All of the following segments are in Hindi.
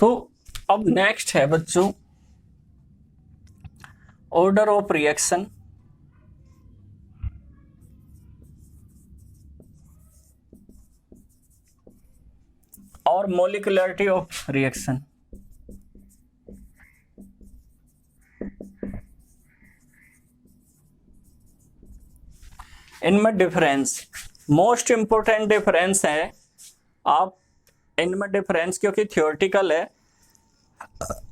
तो अब नेक्स्ट है बच्चों ऑर्डर ऑफ रिएक्शन। और मोलिकुलरिटी ऑफ रिएक्शन। इनमें डिफरेंस, मोस्ट इंपोर्टेंट डिफरेंस है। आप इनमें डिफरेंस क्योंकि थ्योरेटिकल है,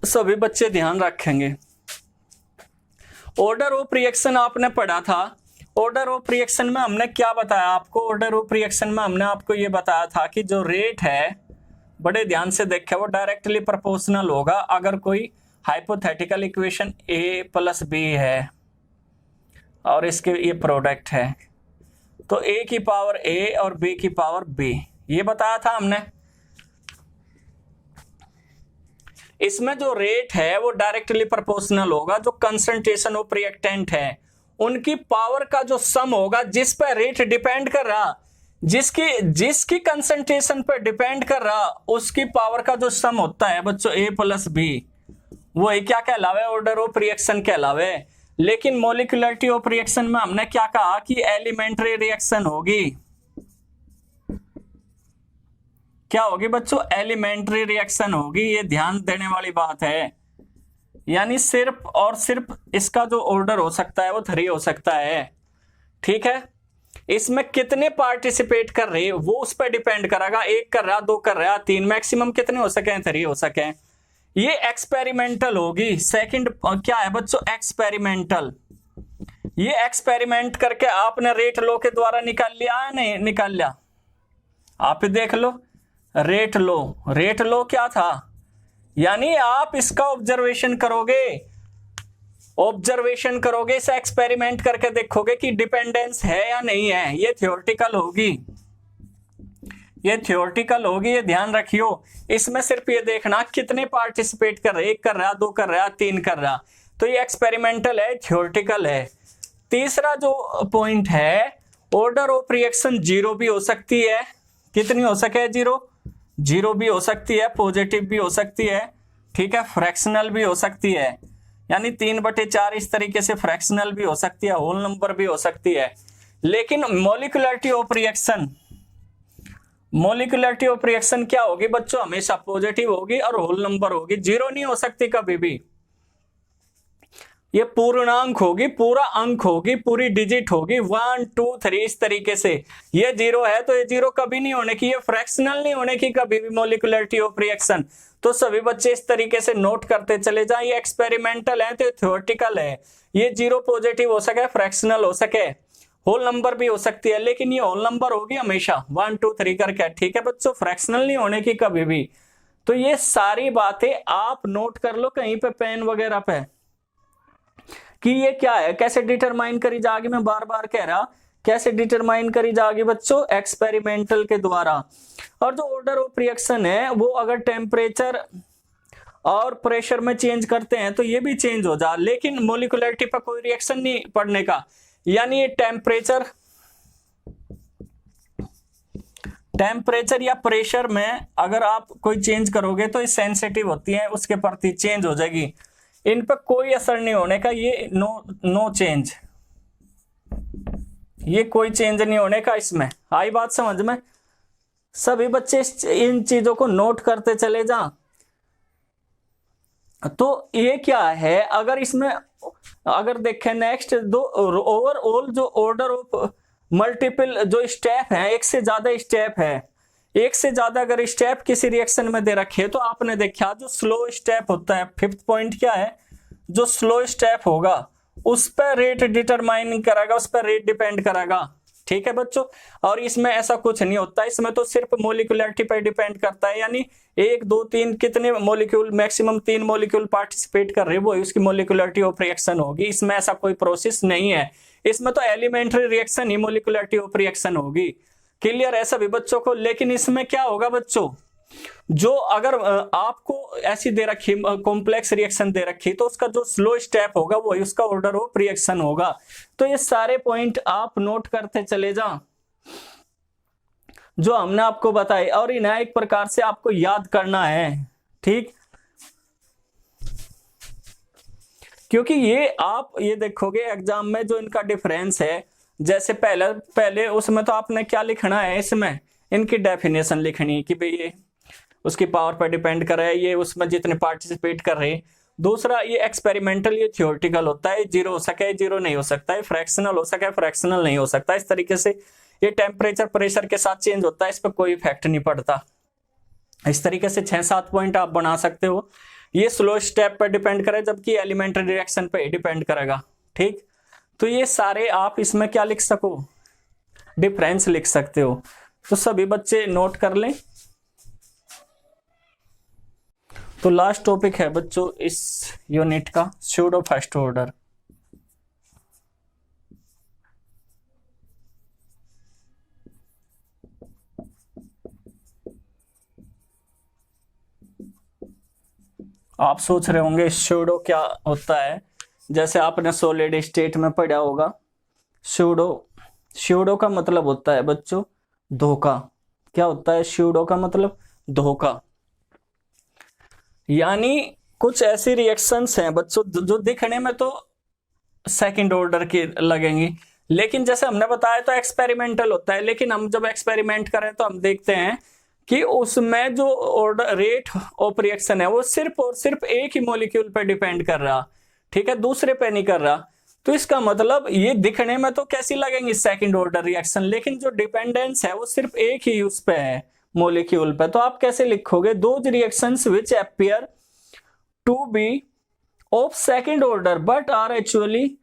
सभी बच्चे ध्यान रखेंगे। ऑर्डर ऑफ रिएक्शन आपने पढ़ा था। ऑर्डर ऑफ रिएक्शन में हमने क्या बताया आपको? ऑर्डर ऑफ रिएक्शन में हमने आपको ये बताया था कि जो रेट है, बड़े ध्यान से देखें, वो डायरेक्टली प्रोपोर्शनल होगा अगर कोई hypothetical equation a plus b है और इसके ये प्रोडक्ट है, तो a की पावर a और b की पावर b, ये बताया था हमने। इसमें जो रेट है वो डायरेक्टली प्रोपोर्शनल होगा। जो कंसंट्रेशन ऑफ रिएक्टेंट है उनकी पावर का जो सम होगा, जिस पर रेट डिपेंड कर रहा, जिसकी कंसंट्रेशन पर डिपेंड कर रहा, उसकी पावर का जो सम होता है बच्चों a प्लस b, वो क्या कहलावे? ऑर्डर ऑफ रिएक्शन कहलावे। लेकिन मोलिकुलरिटी ऑफ रिएक्शन में हमने क्या कहा कि एलिमेंट्री रिएक्शन होगी। क्या होगी बच्चों? एलिमेंट्री रिएक्शन होगी। ये ध्यान देने वाली बात है। यानी सिर्फ और सिर्फ इसका जो ऑर्डर हो सकता है वो 3 हो सकता है। ठीक है, इसमें कितने पार्टिसिपेट कर रहे हैं वो उस पर डिपेंड करेगा। 1 कर रहा, 2 कर रहा, 3, मैक्सिमम कितने हो सके? 3 हो सके। ये एक्सपेरिमेंटल होगी। सेकंड क्या है बच्चों? एक्सपेरिमेंटल। ये एक्सपेरिमेंट करके आपने रेट लो के द्वारा निकाल लिया है, नहीं निकाल लिया? आप देख लो, रेट लो क्या था? यानी आप इसका ऑब्जर्वेशन करोगे, इसे एक्सपेरिमेंट करके देखोगे कि डिपेंडेंस है या नहीं है। ये थ्योरेटिकल होगी, ये ध्यान रखियो। इसमें सिर्फ ये देखना कितने पार्टिसिपेट कर रहे, 1 कर रहा, 2 कर रहा, 3 कर रहा, तो ये एक्सपेरिमेंटल है, थ्योरेटिकल है। तीसरा जो पॉइंट है, ऑर्डर ऑफ रिएक्शन 0 भी हो सकती है। कितनी हो सके? 0 भी हो सकती है, पॉजिटिव भी हो सकती है, ठीक है, फ्रैक्शनल भी हो सकती है। यानी 3/4 इस तरीके से फ्रैक्शनल भी हो सकती है, होल नंबर भी हो सकती है। लेकिन मोलिकुलरिटी ऑफ रिएक्शन क्या होगी बच्चों? हमेशा पॉजिटिव होगी और होल नंबर होगी, 0 नहीं हो सकती कभी भी। ये पूर्णांक होगी, पूरा अंक होगी, पूरी डिजिट होगी, 1 2 3 इस तरीके से। ये 0 है तो ये 0 कभी नहीं होने की, ये फ्रैक्शनल नहीं होने की कभी भी मोलिकुलरिटी ऑफ रिएक्शन। तो सभी बच्चे इस तरीके से नोट करते चले जाएं। ये एक्सपेरिमेंटल है तो थ्योरेटिकल है। ये 0 पॉजिटिव हो सके, फ्रैक्शनल हो सके, होल नंबर भी हो सकती है, लेकिन ये होल नंबर होगी हमेशा 1 2 3 करके। ठीक है बच्चों, फ्रैक्शनल नहीं होने की कभी भी। तो ये सारी बातें आप नोट कर लो कहीं पे पेन वगैरह पे कि ये क्या है, कैसे डिटरमाइन करी जाएगी। मैं बार बार कह रहा, कैसे डिटरमाइन करी जाएगी बच्चों? एक्सपेरिमेंटल के द्वारा। और जो ऑर्डर ऑफ रिएक्शन है वो अगर टेम्परेचर और प्रेशर में चेंज करते हैं तो ये भी चेंज हो जा, लेकिन मोलिकुलरिटी पर कोई रिएक्शन नहीं पड़ने का। यानी ये टेम्परेचर या प्रेशर में अगर आप कोई चेंज करोगे तो ये सेंसिटिव होती है, उसके प्रति चेंज हो जाएगी। इन पर कोई असर नहीं होने का, ये नो चेंज, ये कोई चेंज नहीं होने का इसमें। आई बात समझ में? सभी बच्चे इन चीजों को नोट करते चले जा। तो ये क्या है, अगर इसमें अगर देखें नेक्स्ट दो ओवरऑल जो ऑर्डर ऑफ मल्टीपल जो स्टेप है, एक से ज्यादा स्टेप है, एक से ज्यादा अगर स्टेप किसी रिएक्शन में दे रखे तो आपने देखा जो स्लो स्टेप होता है, 5th पॉइंट क्या है, जो स्लो स्टेप होगा उस पर रेट डिटरमाइन करेगा, उस पर रेट डिपेंड करेगा। ठीक है बच्चों, और इसमें ऐसा कुछ नहीं होता, इसमें तो सिर्फ मोलिकुलरिटी पर डिपेंड करता है। यानी 1 2 3 कितने मोलिक्यूल, मैक्सिमम 3 मोलिक्यूल पार्टिसिपेट कर रहे हैं, वो उसकी मोलिकुलरिटी ऑफ रिएक्शन होगी। इसमें ऐसा कोई प्रोसेस नहीं है, इसमें तो एलिमेंट्री रिएक्शन ही मोलिकुलरिटी ऑफ रिएक्शन होगी। क्लियर है सभी बच्चों को? लेकिन इसमें क्या होगा बच्चों, जो अगर आपको ऐसी दे रखी कॉम्प्लेक्स रिएक्शन दे रखी तो उसका जो स्लो स्टेप होगा वही उसका ऑर्डर ऑफ रिएक्शन होगा। तो ये सारे पॉइंट आप नोट करते चले जा जो हमने आपको बताए, और इन्हें एक प्रकार से आपको याद करना है। ठीक, क्योंकि ये आप ये देखोगे एग्जाम में जो इनका डिफरेंस है, जैसे पहले उसमें तो आपने क्या लिखना है, इसमें इनकी डेफिनेशन लिखनी कि भाई ये उसकी पावर पर डिपेंड कर रहा है, ये उसमें जितने पार्टिसिपेट कर रहे हैं। दूसरा ये एक्सपेरिमेंटल, ये थियोरेटिकल होता है, जीरो हो सके जीरो नहीं हो सकता है, फ्रैक्शनल हो सके फ्रैक्शनल नहीं हो सकता। इस तरीके से ये टेम्परेचर प्रेशर के साथ चेंज होता है, इस पर कोई इफेक्ट नहीं पड़ता। इस तरीके से 6-7 पॉइंट आप बना सकते हो। ये स्लो स्टेप पर डिपेंड करे, जबकि एलिमेंट्री रिएक्शन पे डिपेंड करेगा। ठीक, तो ये सारे आप इसमें क्या लिख सको, डिफरेंस लिख सकते हो। तो सभी बच्चे नोट कर लें। तो लास्ट टॉपिक है बच्चों इस यूनिट का स्यूडो फर्स्ट ऑर्डर। आप सोच रहे होंगे स्यूडो क्या होता है, जैसे आपने सॉलिड स्टेट में पढ़ा होगा। स्यूडो का मतलब होता है बच्चों धोखा। क्या होता है स्यूडो का मतलब? धोखा। यानी कुछ ऐसी रिएक्शंस हैं बच्चों जो दिखने में तो सेकंड ऑर्डर की लगेंगी, लेकिन जैसे हमने बताया तो एक्सपेरिमेंटल होता है। लेकिन हम जब एक्सपेरिमेंट करें तो हम देखते हैं कि उसमें जो ऑर्डर रेट ऑफ रिएक्शन है वो सिर्फ और सिर्फ एक ही मॉलिक्यूल पर डिपेंड कर रहा, ठीक है, दूसरे पे नहीं कर रहा। तो इसका मतलब ये दिखने में तो कैसी लगेंगी सेकंड ऑर्डर रिएक्शन, लेकिन जो डिपेंडेंस है वो सिर्फ एक ही उस पे है, मॉलिक्यूल पे। तो आप कैसे लिखोगे? Those reactions which appear to be of second order but are actually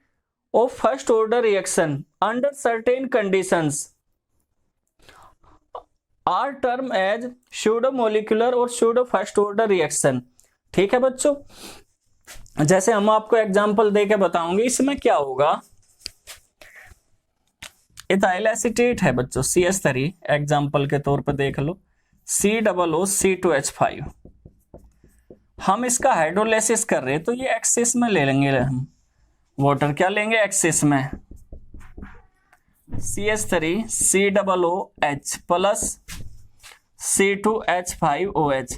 of first order reaction under certain conditions are term as pseudo molecular और स्यूडो फर्स्ट ऑर्डर रिएक्शन। ठीक है बच्चों, जैसे हम आपको एग्जांपल देके बताऊंगे इसमें क्या होगा। इथाइल एसीटेट है बच्चों CH3, एग्जांपल के तौर पर देख लो, COOC2H5। हम इसका हाइड्रोलाइसिस कर रहे हैं तो ये एक्सिस में ले लेंगे हम वाटर, क्या लेंगे एक्सिस में, CH3 COOH प्लस C2H5OH।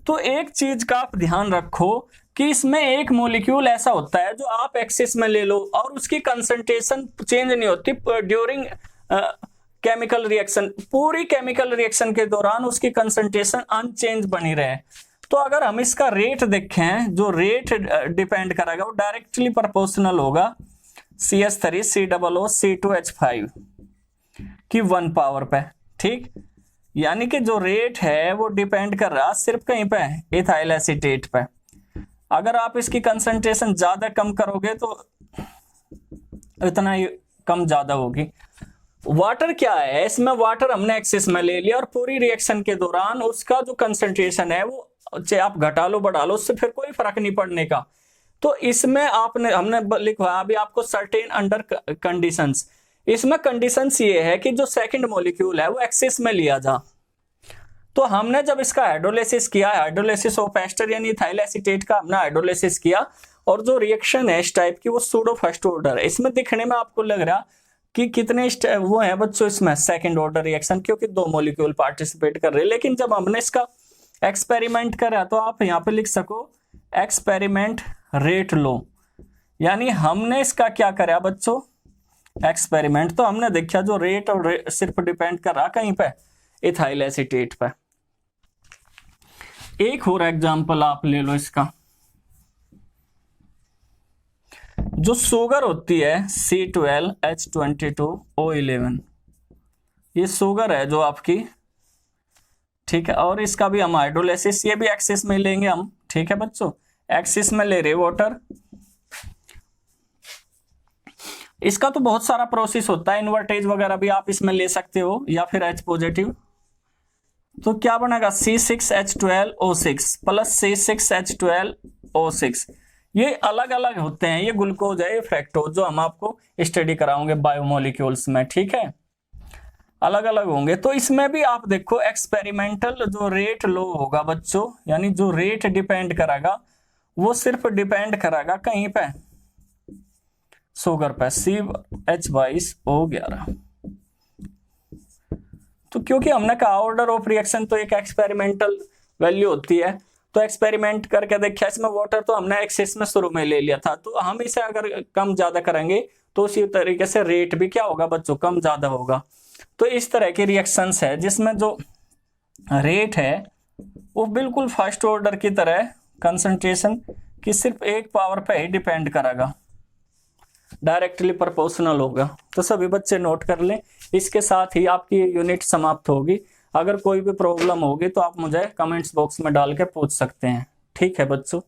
तो एक चीज का आप ध्यान रखो कि इसमें एक मॉलिक्यूल ऐसा होता है जो आप एक्सिस में ले लो और उसकी कंसंट्रेशन चेंज नहीं होती ड्यूरिंग केमिकल रिएक्शन। पूरी केमिकल रिएक्शन के दौरान उसकी कंसंट्रेशन अनचेंज बनी रहे। तो अगर हम इसका रेट देखें, जो रेट डिपेंड करेगा वो डायरेक्टली प्रोपोर्शनल होगा CH3 COO C2H5 की 1 पावर पे। ठीक, यानी कि जो रेट है वो डिपेंड कर रहा सिर्फ कहीं पे, इथाइल एसीटेट पे। अगर आप इसकी कंसंट्रेशन ज्यादा कम करोगे तो इतना ही कम ज्यादा होगी। वाटर क्या है, इसमें वाटर हमने एक्सिस में ले लिया और पूरी रिएक्शन के दौरान उसका जो कंसंट्रेशन है वो चाहे आप घटा लो बढ़ा लो, उससे फिर कोई फर्क नहीं पड़ने का। तो इसमें हमने लिखवा अभी आपको सर्टेन अंडर कंडीशंस। इसमें कंडीशंस ये है कि जो सेकंड मॉलिक्यूल है वो एक्सिस में लिया जा। तो हमने जब इसका हाइड्रोलाइसिस किया, हाइड्रोलाइसिस ऑफ एस्टर यानी इथाइल एसीटेट का हमने हाइड्रोलाइसिस किया, और जो रिएक्शन है इस टाइप की वो सूडो फर्स्ट ऑर्डर है। इसमें दिखने में आपको लग रहा कि कितने वो है बच्चों इसमें सेकंड ऑर्डर रिएक्शन, क्योंकि 2 मॉलिक्यूल पार्टिसिपेट कर रहे हैं। लेकिन जब हमने इसका एक्सपेरिमेंट करा तो आप यहाँ पे लिख सको एक्सपेरिमेंट रेट लो, यानी हमने इसका क्या करा बच्चों एक्सपेरिमेंट। तो हमने देखा जो रेट और सिर्फ डिपेंड कर रहा कहीं पे, इथाइल एसीटेट पे। एक और एग्जांपल आप ले लो इसका, जो शुगर होती है C12H22O11, ये शुगर है जो आपकी, ठीक है, और इसका भी हम हाइड्रोलाइसिस, ये भी एक्सिस में लेंगे हम, ठीक है बच्चों, एक्सिस में ले रहे वाटर। इसका तो बहुत सारा प्रोसेस होता है, इन्वर्टेज वगैरह भी आप इसमें ले सकते हो या फिर H पॉजिटिव। तो क्या बनेगा C6H12O6 प्लस C6H12O6। ये अलग अलग होते हैं, ये ग्लूकोज है, ये फ्रैक्टोज, जो हम आपको स्टडी कराओगे बायोमोलिक्यूल्स में, ठीक है, अलग अलग होंगे। तो इसमें भी आप देखो एक्सपेरिमेंटल जो रेट लो होगा बच्चों, यानी जो रेट डिपेंड करेगा वो सिर्फ डिपेंड करेगा कहीं पे, शुगर पे, CH22O11। तो क्योंकि हमने कहा ऑर्डर ऑफ रिएक्शन तो एक एक्सपेरिमेंटल वैल्यू होती है, तो एक्सपेरिमेंट करके देखा, इसमें वाटर तो हमने एक्सेस में शुरू में ले लिया था, तो हम इसे अगर कम ज्यादा करेंगे तो उसी तरीके से रेट भी क्या होगा बच्चों, कम ज्यादा होगा। तो इस तरह की रिएक्शंस है जिसमें जो रेट है वो बिल्कुल फर्स्ट ऑर्डर की तरह कंसंट्रेशन की सिर्फ एक पावर पे ही डिपेंड करेगा, डायरेक्टली प्रोपोर्शनल होगा। तो सभी बच्चे नोट कर लें। इसके साथ ही आपकी यूनिट समाप्त होगी। अगर कोई भी प्रॉब्लम होगी तो आप मुझे कमेंट्स बॉक्स में डाल के पूछ सकते हैं। ठीक है बच्चों।